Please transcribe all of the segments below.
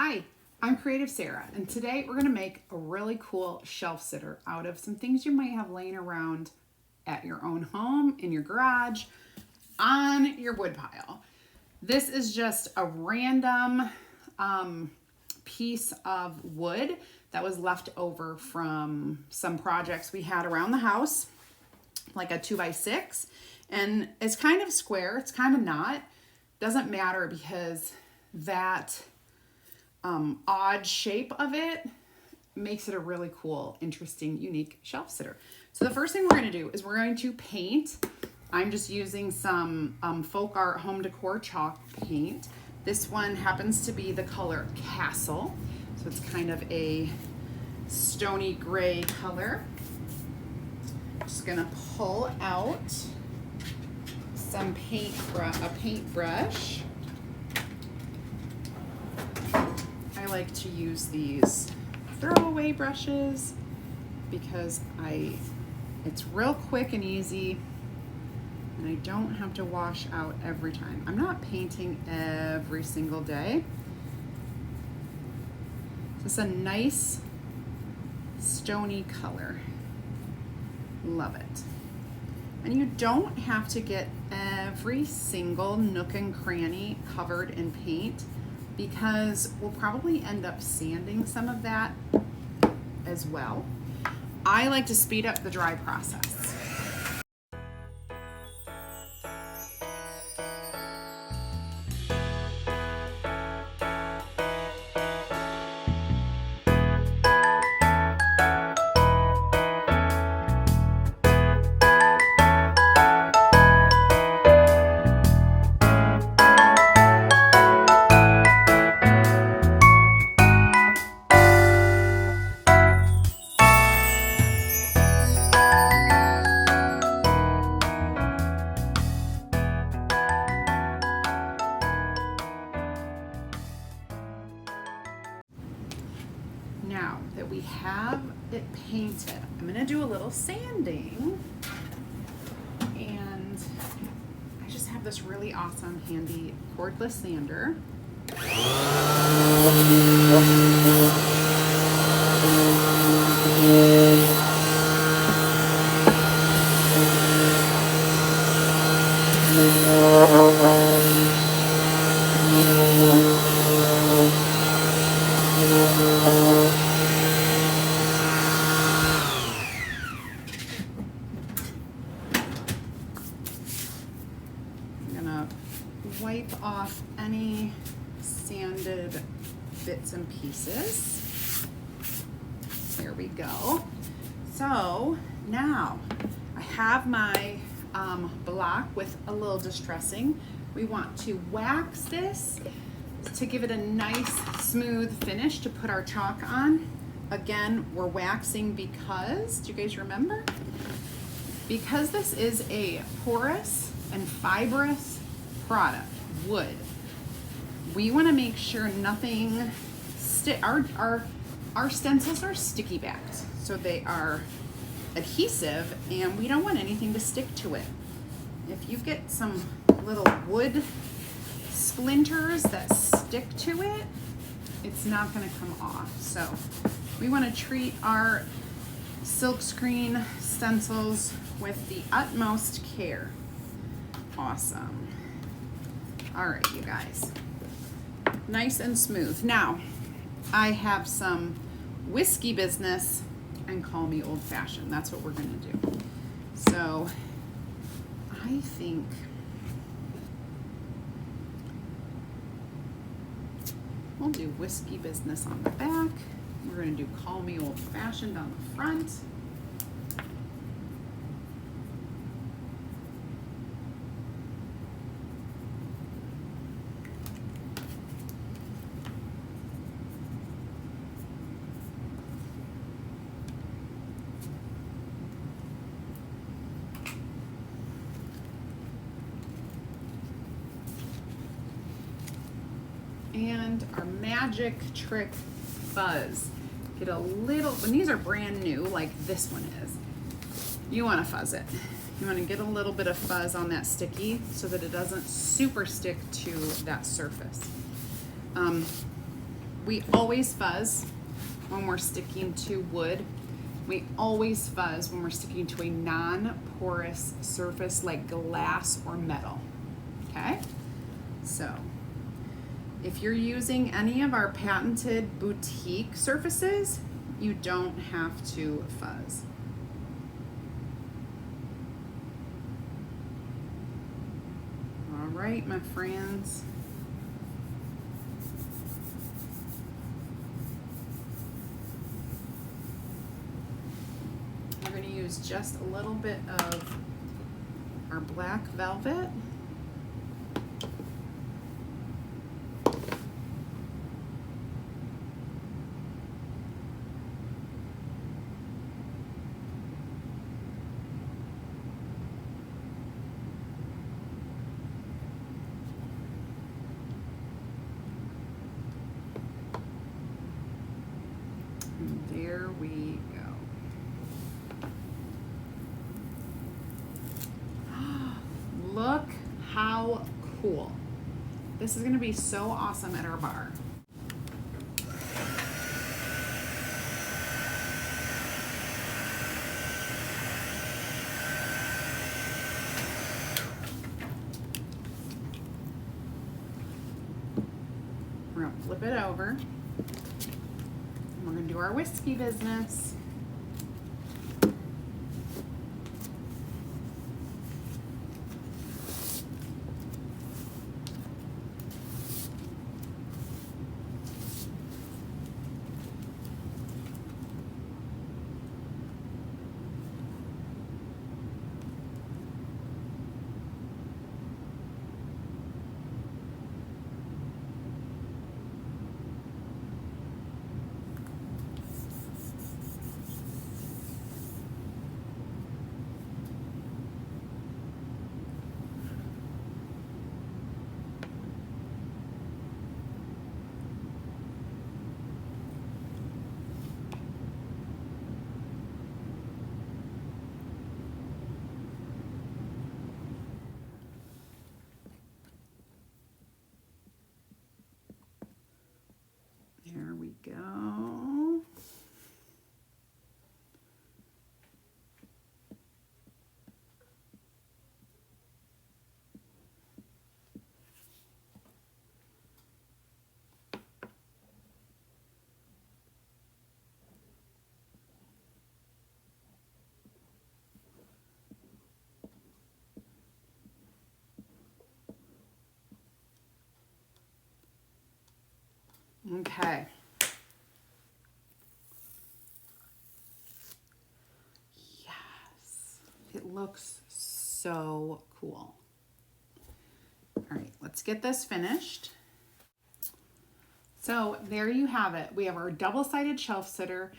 Hi, I'm CreativeSarah, and today we're going to make a really cool shelf sitter out of some things you might have laying around at your own home, in your garage, on your wood pile. This is just a random piece of wood that was left over from some projects we had around the house, like a 2x6, and it's kind of square, it's kind of not, doesn't matter because that odd shape of it makes it a really cool, interesting, unique shelf sitter. So the first thing we're going to do is we're going to paint. I'm just using some folk art home decor chalk paint. This one happens to be the color Castle, so it's kind of a stony gray color. Just going to pull out some a paintbrush. I like to use these throwaway brushes because it's real quick and easy, and I don't have to wash out every time. I'm not painting every single day. This is a nice stony color. Love it. And you don't have to get every single nook and cranny covered in paint, because we'll probably end up sanding some of that as well. I like to speed up the dry process. Now that we have it painted, I'm gonna do a little sanding, and I just have this really awesome handy cordless sander. Wipe off any sanded bits and pieces. There we go. So now I have my block with a little distressing. We want to wax this to give it a nice smooth finish to put our chalk on. Again, we're waxing because, do you guys remember? Because this is a porous and fibrous product, wood, we want to make sure nothing our stencils are sticky backed, so they are adhesive, and we don't want anything to stick to it. If you get some little wood splinters that stick to it, it's not going to come off. So we want to treat our silkscreen stencils with the utmost care. Awesome. All right, you guys, nice and smooth. Now, I have some whiskey business and call me old fashioned. That's what we're gonna do. So I think we'll do whiskey business on the back. We're gonna do call me old fashioned on the front. And our magic trick fuzz. Get a little, when these are brand new, like this one is, you want to fuzz it. You want to get a little bit of fuzz on that sticky so that it doesn't super stick to that surface. We always fuzz when we're sticking to wood. We always fuzz when we're sticking to a non-porous surface like glass or metal, okay? So if you're using any of our patented boutique surfaces, you don't have to fuzz. All right, my friends. We're going to use just a little bit of our black velvet. And there we go. Look how cool. This is going to be so awesome at our bar. We're going to flip it over. And we're going to do our whiskey business. There we go. Okay. Yes. It looks so cool. All right, let's get this finished. So there you have it. We have our double-sided shelf sitter.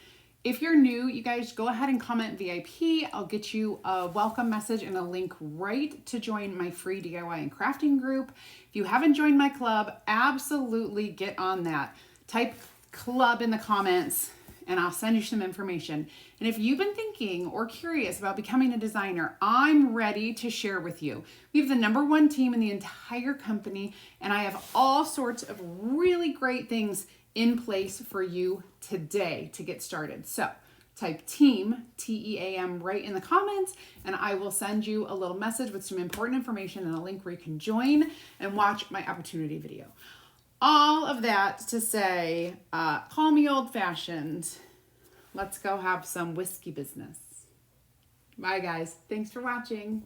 If you're new, you guys go ahead and comment VIP. I'll get you a welcome message and a link right to join my free DIY and crafting group. If you haven't joined my club, absolutely get on that. Type club in the comments and I'll send you some information. And if you've been thinking or curious about becoming a designer, I'm ready to share with you. We have the #1 team in the entire company, and I have all sorts of really great things in place for you today to get started. So type team, T-E-A-M, right in the comments, and I will send you a little message with some important information and a link where you can join and watch my opportunity video. All of that to say, call me old-fashioned. Let's go have some whiskey business. Bye, guys. Thanks for watching.